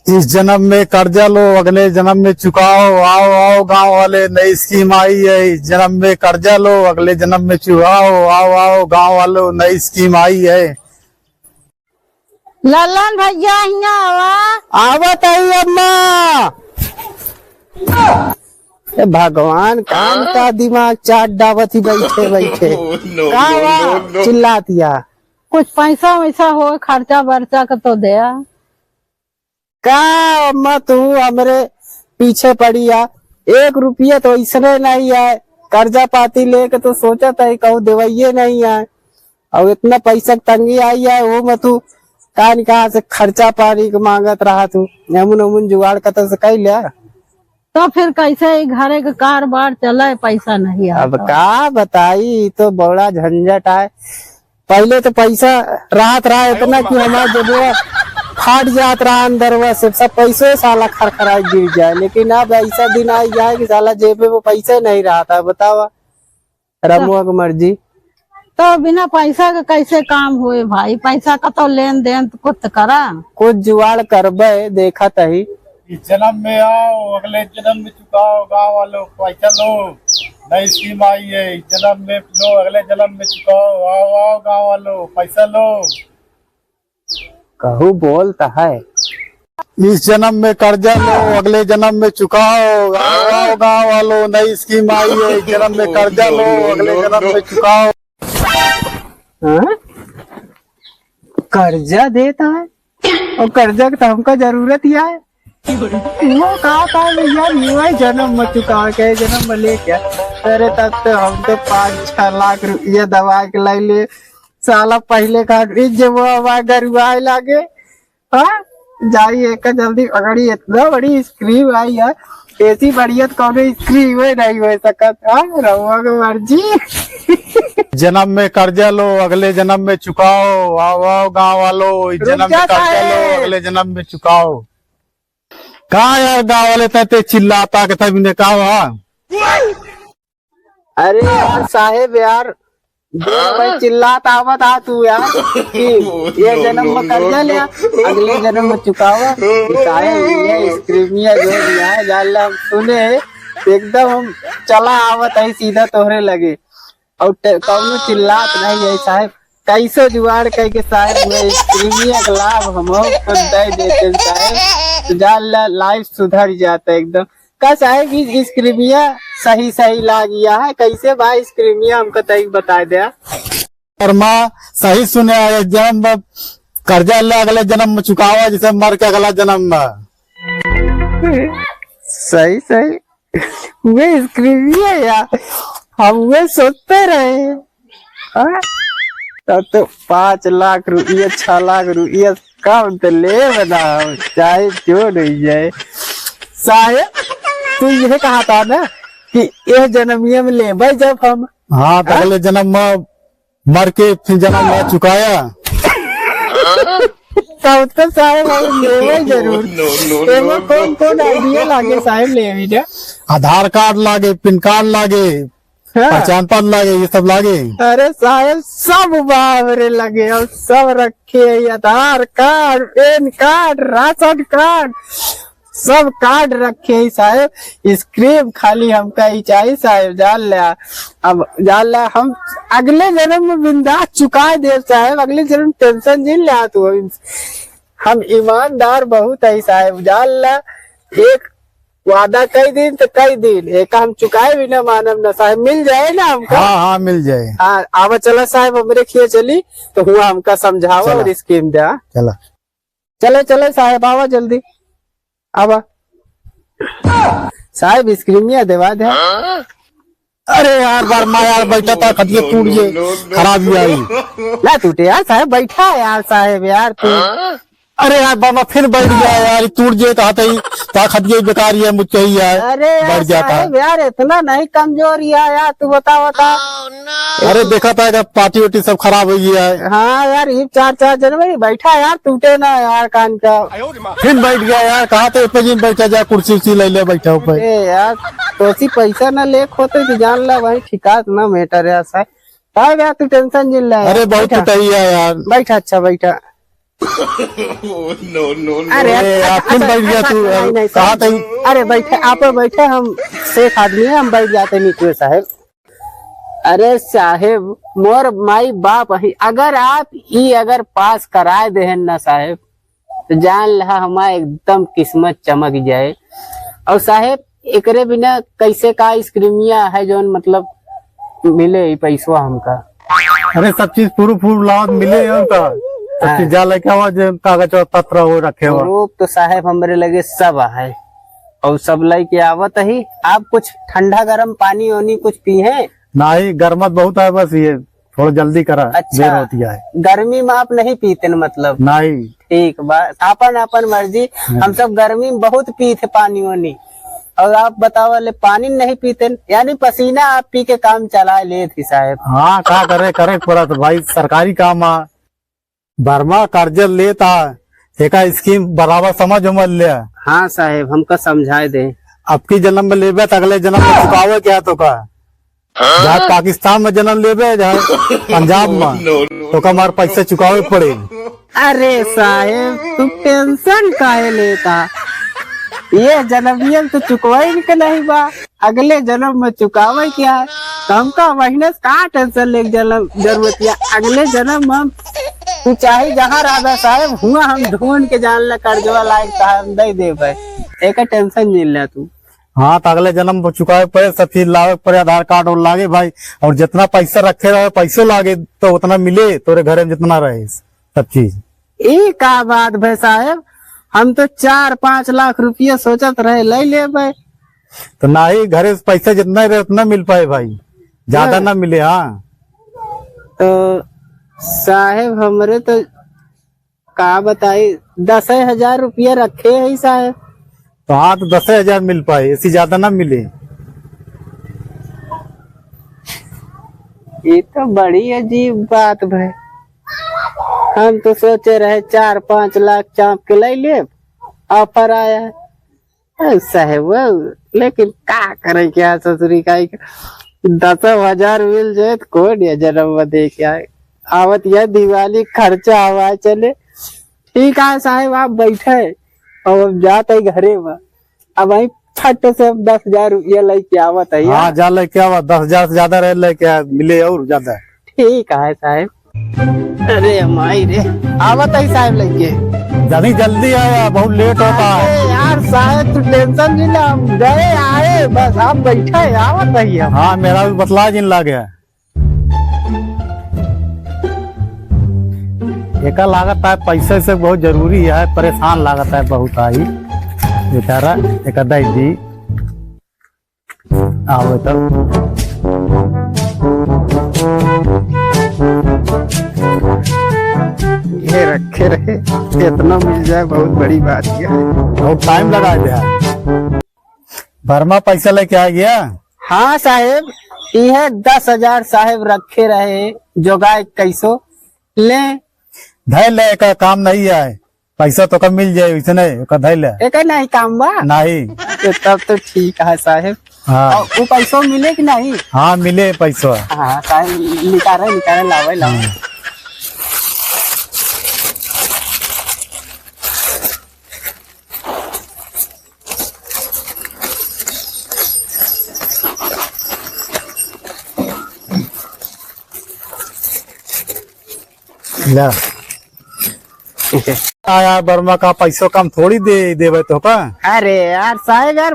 इस जन्म में कर्जा लो, अगले जन्म में चुकाओ। आओ आओ गांव वाले, नई स्कीम आई है। इस जन्म में कर्जा लो, अगले जन्म में चुकाओ। आओ आओ गांव वालों, नई स्कीम आई है। ललन भैया यहाँ आवा। आवत आई अम्मा। भगवान कान का दिमाग चाट डावत ही बैठे बैठे चिल्लातिया। कुछ पैसा वैसा हो खर्चा बर्चा का तो दे। का अम्मा तू हमरे पीछे पड़ी आ, 1 रुपया तो इसने नहीं है। कर्जा पाती लेके तो सोचा था कहूँ देवैये नहीं है, और इतना पैसा तंगी आई है। वो में तू कान कहाँ से खर्चा पानी के मांगत रहा तू। नमून नमून जुगाड़ कत से कह लिया। तो फिर कैसे घरे का कारोबार चला, पैसा नहीं आता। अब का बताई, तो बड़ा झंझट है। पहले तो पैसा राहत रहा इतना कि हमारे जेबुआ फाट जात रहा अंदर से, सब पैसे साला खरखरा गिर जाए। लेकिन अब ऐसा दिन आ जाए कि साला जेबे में पैसे नहीं रहा था। बतावा रमुआ की मर्जी। तो बिना पैसा का कैसे काम हुए भाई? पैसा का तो लेन देन तो कुछ करा, कुछ जुगाड़ करबे। देखा तही इस जन्म में आओ, अगले जन्म में चुकाओ। गांव वालों पैसा लो, नई स्कीम आई है। इस जन्म में लो, अगले जन्म में चुकाओ। आओ आओ गांव वालों, पैसा लो। कहू बोलता है। इस जन्म में कर्जा लो, अगले जन्म में चुकाओ। आओ आओ गांव वालों, नई स्कीम आई है। इस जन्म में कर्जा लो, अगले जन्म में चुकाओ। हाँ? कर्जा देता है, और कर्जा की तो हमको जरूरत ही है। वो कहा था भैया जन्म में चुका के जन्म में ले क्या। अरे तब तो हम तो 5-6 लाख रुपया दवा के लाई ले। साला पहले का जब गरुआ लागे। हाँ जाइए जल्दी अगड़ी, इतना बड़ी स्क्रीन आई है। ऐसी बढ़िया कौन स्क्रीन नहीं हो सकत। रहुआ की मर्जी। जन्म में कर्जा लो, अगले जन्म में चुकाओ। आओ आओ गांव वालों, इस जन्म में कर्जा लो, अगले जन्म में चुकाओ। कहा यार गांव वाले तय चिल्लाता के तभी ने कहा। अरे यार साहेब यार, भाई चिल्लात आवत आ तू यार कि ये जन्म में कर्जा लिया, अगले जन्म में चुकावा। ये स्क्रीमिया जो दिया है जान हम सुने एकदम हम चला आवत है सीधा तोहरे लगे। और कौनो चिल्लात नहीं है साहेब। कैसे जुगाड़ कह के साहेब स्क्रीमिया का लाभ हम दे देते साहेब, जान लाइफ सुधर जाता है एकदम। का साहेब स्क्रीमिया सही सही ला गया है। कैसे भाई स्क्रीमिया हमको तय बता दिया। माँ सही सुने, जन्म में कर्जा ले, अगले जन्म में चुकावा। जैसे मर के अगला जन्म में। सही सही वे स्क्रीमिया यार, हम वे सोचते रहे। तब तो 5 लाख रुपया 6 लाख रुपया कम तो ले बना, चाहे क्यों नहीं जाए। साहेब तू यह कहा था ना कि यह जन्मिया में ले भाई जब हम। हाँ तो अगले जन्म में मर के फिर जन्म में चुकाया। तब तो साहेब हम ले जरूर। कौन कौन आइडिया लागे साहेब ले? आधार कार्ड लागे, पैन कार्ड लागे, पहचान पत्र लागे, ये सब लागे। अरे साहेब सब बाबरे लगे, और सब रखे। Aadhaar card, PAN card, ration card, सब कार्ड रखे साहेब। स्क्रीम खाली हमका ही चाहिए साहेब। जान लिया, अब जान लिया हम अगले जन्म में बिंदास चुका दे साहेब। अगले जन्म टेंशन नहीं लिया तू। हम ईमानदार बहुत है साहेब। जान लिया, एक वादा कई दिन तो कई दिन, एक हम चुकाए भी ना मानव ना साहेब। मिल जाए ना हमको। हाँ हाँ मिल जाए। हाँ आवा चला साहेब, हमरे खिए चली तो हुआ हमका समझावा और स्कीम दिया। चला चले चले साहेब, आवा जल्दी आवा। साहेब स्क्रीमिया देवा दे। अरे यार बार माँ यार बैठा था, खटिया टूट गए, खराबी आई। ना टूटे यार साहेब, बैठा है यार साहेब यार तू। अरे यार बाबा फिर बैठ गया यार, टूट गए तो खटिया बेकार ही है, मुझे ही यार। अरे बैठ गया था यार, इतना नहीं कमजोर यार तू बता बता। अरे देखा था पार्टी वार्टी सब खराब हो गया है। हाँ यार ये 4 जनवरी बैठा यार, टूटे ना यार कान का। फिर बैठ गया यार, कहा तो बैठा जाए, कुर्सी उर्सी ले ले बैठा ऊपर। यार तो पैसा न ले होते तो जान ला भाई ठिकात ना मेटर यार साहब। यार तू टेंशन जिल रहा है। अरे बहुत है यार। बैठा अच्छा बैठा। अरे तुम बैठ गया तू नहीं, नहीं, कहा था अरे बैठे आप बैठे, हम शेख आदमी है, हम बैठ जाते नीचे साहब। अरे साहेब मोर माई बाप ही अगर आप ई अगर पास कराए दे ना साहेब, तो जान लहा हमारा एकदम किस्मत चमक जाए। और साहेब एकरे बिना कैसे का स्क्रीमिया है जो मतलब मिले पैसा हमका। अरे सब चीज प्रूफ लावत मिले उनका सब चीज जा लेके आवा जो कागज और पत्र हो रखे हुआ। प्रूफ तो साहेब हमारे लगे सब है और सब लेके आवत ही। आप कुछ ठंडा गर्म पानी वानी कुछ पिए? नहीं गर्मत बहुत है, बस ये थोड़ा जल्दी करा। अच्छा। देर होती है। गर्मी में आप नहीं पीते न मतलब? नहीं। ठीक बस अपन अपन मर्जी। हम सब गर्मी में बहुत पीते पानी वानी, और आप बताओ वाले पानी नहीं पीते, यानी पसीना आप पी के काम चला ले थी साहब। हाँ क्या करे पूरा तो भाई सरकारी काम है। बर्मा कर्ज लेता एक स्कीम बराबर समझ उमर लिया। हाँ साहेब हमको समझाए दे। अब की जन्म में लेबे तो अगले जन्म में चुकावे क्या तो का। जहाँ पाकिस्तान में जन्म लेबे जहाँ पंजाब में तो का हमारे पैसे चुकावे पड़े। अरे साहेब तू टेंशन काहे लेता, ये जन्म तो चुकवाई के नहीं बा, अगले जन्म में चुकावे क्या है। तो हमका महीने से कहाँ टेंशन ले जरूरत है। अगले जन्म में तू चाहे जहाँ रहा साहेब हुआ हम ढूंढ के जान ला कर्जवा लायक हम दे दे भाई, एक टेंशन नहीं ले तू। हाँ तो अगले जन्म में चुकावे पड़े, सब चीज लावे पड़े, आधार कार्ड और लागे भाई। और जितना पैसा रखे रहे पैसे लागे तो उतना मिले तोरे घर में जितना रहे सब चीज। ये का बात भाई साहेब, हम तो 4-5 लाख रुपया सोचत रहे ले भाई। तो ना ही घरे पैसा जितना रहे उतना मिल पाए भाई, ज्यादा ना मिले। हाँ तो साहेब हमरे तो का बताई 10,000 रुपया रखे है साहेब। तो हाँ तो 10,000 मिल पाए, इससे ज्यादा ना मिले। ये तो बड़ी अजीब बात भाई, हम तो सोचे रहे 4-5 लाख चाप के ले ऑफर आया है साहेब। लेकिन का करे क्या ससुरी का 10,000 मिल जाए तो कौन या जन्म दे के आए। आवत यह दिवाली खर्चा आवा चले। ठीक है साहेब आप बैठे और अब जाते घरे में, अब वही फट से 10,000 रुपया लेके आवत है। हाँ जा लेके आवा, 10,000 से ज्यादा रहे लेके मिले और ज्यादा। ठीक है साहेब। अरे माई रे आवत है साहेब लेके जल्दी जल्दी आया, बहुत लेट होता है। अरे यार साहेब तू टेंशन नहीं ला, हम गए आए बस आप बैठे आवत है। हाँ मेरा भी बतला जिन ला गया। एक लागत है पैसे से बहुत जरूरी है, परेशान लागत है बहुत आई बेचारा। एक दी आओ तो ये रखे रहे इतना मिल जाए बहुत बड़ी बात है। बहुत टाइम लगा दिया। बर्मा पैसा लेके आ गया। हाँ साहेब ये 10,000 साहेब रखे रहे जोगाए कैसो ले धै ले का काम नहीं है, पैसा तो कब मिल जाए इसने धै ले एक नहीं काम बा नहीं। तो तब तो ठीक है साहेब। हाँ और वो पैसा मिले कि नहीं? हाँ मिले पैसा। हाँ साहेब निकाले लावे लावे। यार बर्मा का पैसा कम थोड़ी देवे तो का। अरे यार साहेब यार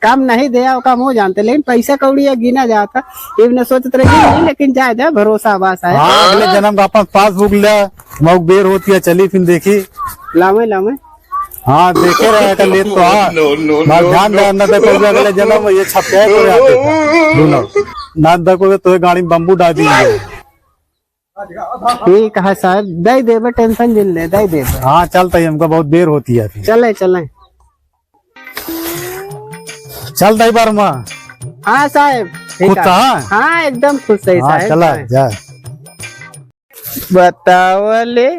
कम नहीं दे कम हो जानते, लेकिन पैसा कौड़ी गिना जाता इवन सोचते रहे नहीं, लेकिन जाए भरोसा बात है। हाँ अगले जन्म का अपन पासबुक ले मऊ बेर होती है, चली फिर देखी लावे लावे। हाँ देखे रहे ले तो ध्यान दे न देखो अगले जन्म ये छपे ना देखोगे तो गाड़ी में बम्बू डाल दिए। ठीक है साहब दे देवे टेंशन जिन ले दे देवे। हाँ चलता है हमको बहुत देर होती है। चले चले चल दई बर्मा। हाँ साहब खुद था। हाँ एकदम खुश है साहब। चला जा बतावले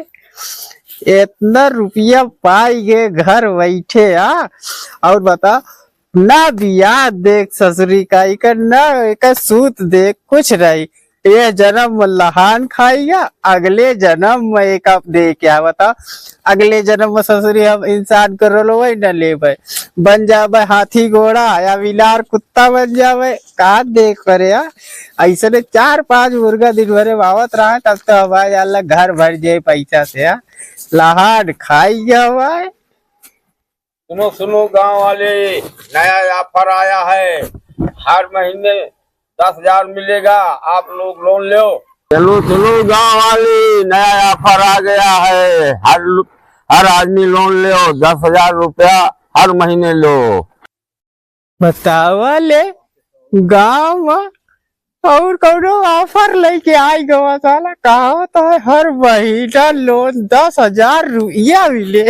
इतना रुपया पाई गे घर बैठे। और बता ना बिया देख ससुरी का इकर ना एक सूत देख कुछ रही ये जन्म में लहान खाइया, अगले जन्म में एक आप दे क्या बता, अगले जन्म में ससुरी हम इंसान कर लो वही न ले बन जावे हाथी घोड़ा या बिलार कुत्ता बन जावे का देख करे यार। ऐसे ने 4-5 मुर्गा दिन भरे बावत रहा तब तो हमारे अल्लाह घर भर जाए पैसा से यार। लहान खाइया हुआ है। सुनो सुनो गांव वाले, नया ऑफर आया है, हर महीने 10,000 मिलेगा, आप लोग लोन लो। चलो चलो गांव वाले, नया ऑफर आ गया है, हर आदमी लोन लो, 10,000 रुपया हर महीने लो। बतावा ले गाँव में और कौनो ऑफर लेके आई गवा साला, कहा तो है हर महीना लोन 10,000 रुपया मिले।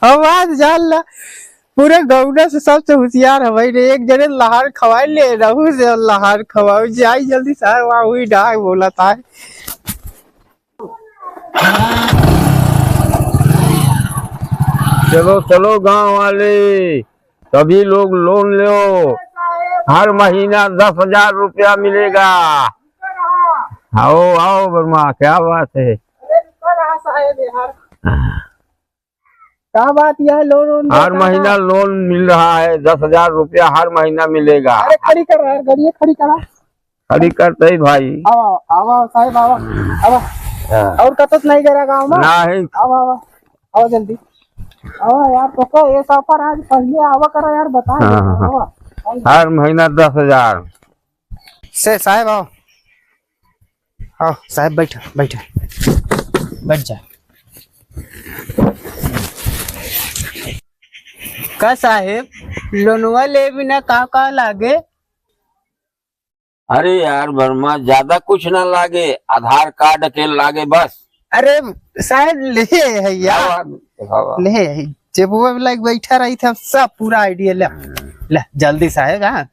आवाज जान ला पूरे गौना से सबसे होशियार है भाई ने, एक जने लहार खवाई ले रहू से लहार खवाओ जाई जल्दी सर वहाँ हुई डाक बोला था। चलो चलो गांव वाले, सभी लोग लोन लो, हर महीना 10,000 रुपया मिलेगा। आओ आओ वर्मा, क्या बात है? क्या बात यह लोन हर महीना लोन मिल रहा है, 10,000 रुपया हर महीना मिलेगा। अरे खड़ी कर रहा है गाड़ी, खड़ी करा, खड़ी करते ही भाई। आओ आओ साहब आओ आओ, और कतत नहीं करा गाँव में, नहीं आओ आओ आओ जल्दी आओ यार, तो ये सफर आज पहले आवा करो यार, बता। हाँ, हर महीना 10,000 से साहब आओ आओ साहब, बैठो बैठो बैठ जा। का साहेब लोनवा ले बिना का लागे? अरे यार वर्मा, ज्यादा कुछ ना लागे, आधार कार्ड के लागे बस। अरे साहब ले है यार, ले है जेबुआ में लाइक बैठा रही था, सब पूरा आइडिया ले ले जल्दी साहब। हाँ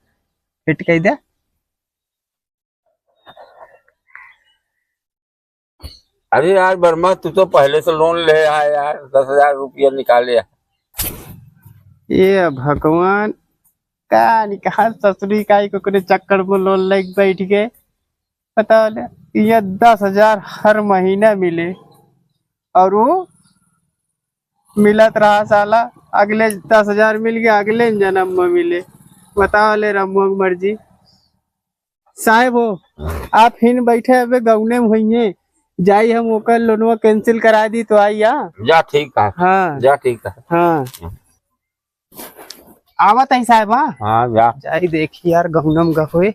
फिट कह दे। अरे यार वर्मा, तू तो पहले से लोन ले आया यार, 10,000 रुपया निकाले। ये भगवान का निकाल ससुरी काई को करे चक्कर में लोन लग बैठ गए। पता ले ये 10,000 हर महीना मिले और वो मिलत रहा साला, अगले 10,000 मिल गया अगले जन्म में मिले। बताओ ले रमो मर्जी। साहेब हो आप हिन बैठे अबे गौने में हुई, जाई हम ओकर लोनवा कैंसिल करा दी तो आई। जा ठीक है। हाँ जा ठीक है। हाँ आवत है साहब। हाँ जा जाई देखी यार गहुनम गहुए।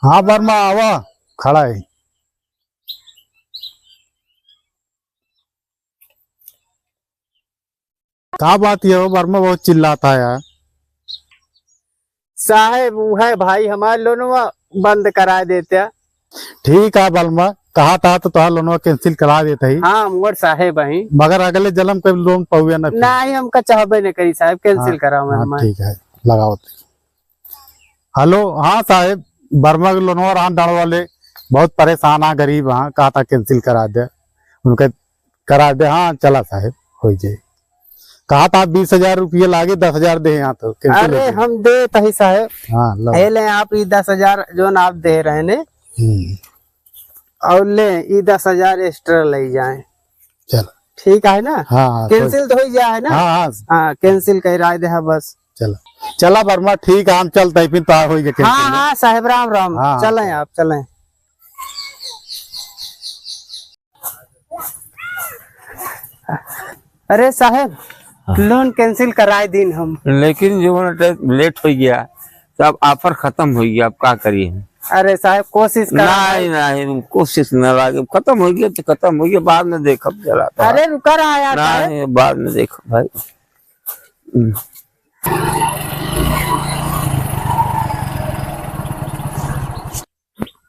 हाँ वर्मा आवा, खड़ा है। क्या बात ये हो वर्मा, बहुत चिल्लाता है यार। साहेब वो है भाई, हमारे लोनवा बंद करा देते। ठीक है वर्मा, कहा था तो तुहार लोनवा कैंसिल करा देते ही। हाँ मोर साहेब है, मगर अगले जन्म के लोन पावे ना। नहीं हमका चाहबे नहीं करी साहब, कैंसिल हाँ, कराओ। हाँ, ठीक है लगाओ। हेलो हाँ साहेब, वर्मा के लोनवा रहा डाल वाले बहुत परेशान है, गरीब। हाँ कहा था कैंसिल करा दे, उनके करा दे। हाँ चला साहेब हो जाए। कहा था 20,000 रुपये लागे, 10,000 दे यहाँ तो। अरे हम दे तही साहेब। हाँ ले आप 10,000 जो आप दे रहे ने, और ले 10,000 एक्स्ट्रा ले जाए। चलो ठीक है ना। हाँ कैंसिल तो हो जाए ना। हाँ हाँ हाँ कैंसिल कर रहा है बस। चलो चला वर्मा, ठीक है हम चलते हैं फिर तो हो गए। हाँ हाँ साहेब राम राम। हाँ, चलें आप चलें। अरे साहेब लोन कैंसिल कराए दिन हम, लेकिन जो लेट हो गया, तब ऑफर खत्म हो गया, अब क्या करिए। अरे साहब कोशिश कर। नहीं नहीं कोशिश न लागे, खत्म हो गया तो खत्म हो गया, बाद में देखो जरा। अरे रुका रहा यार। नहीं बाद में देखो भाई।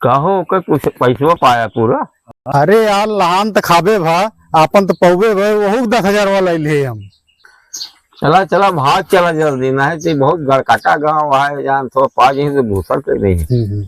कहो के कुछ पैसा पाया पूरा। अरे यार लहान तो खाबे भा, आपन तो पौबे भाई, वही 10,000 वाला ले हम। चला चला भाग चला जल्दी, नहीं तो बहुत गड़काटा गाँव है, जान थोड़ा पाँच ही से भूसर कर रही है।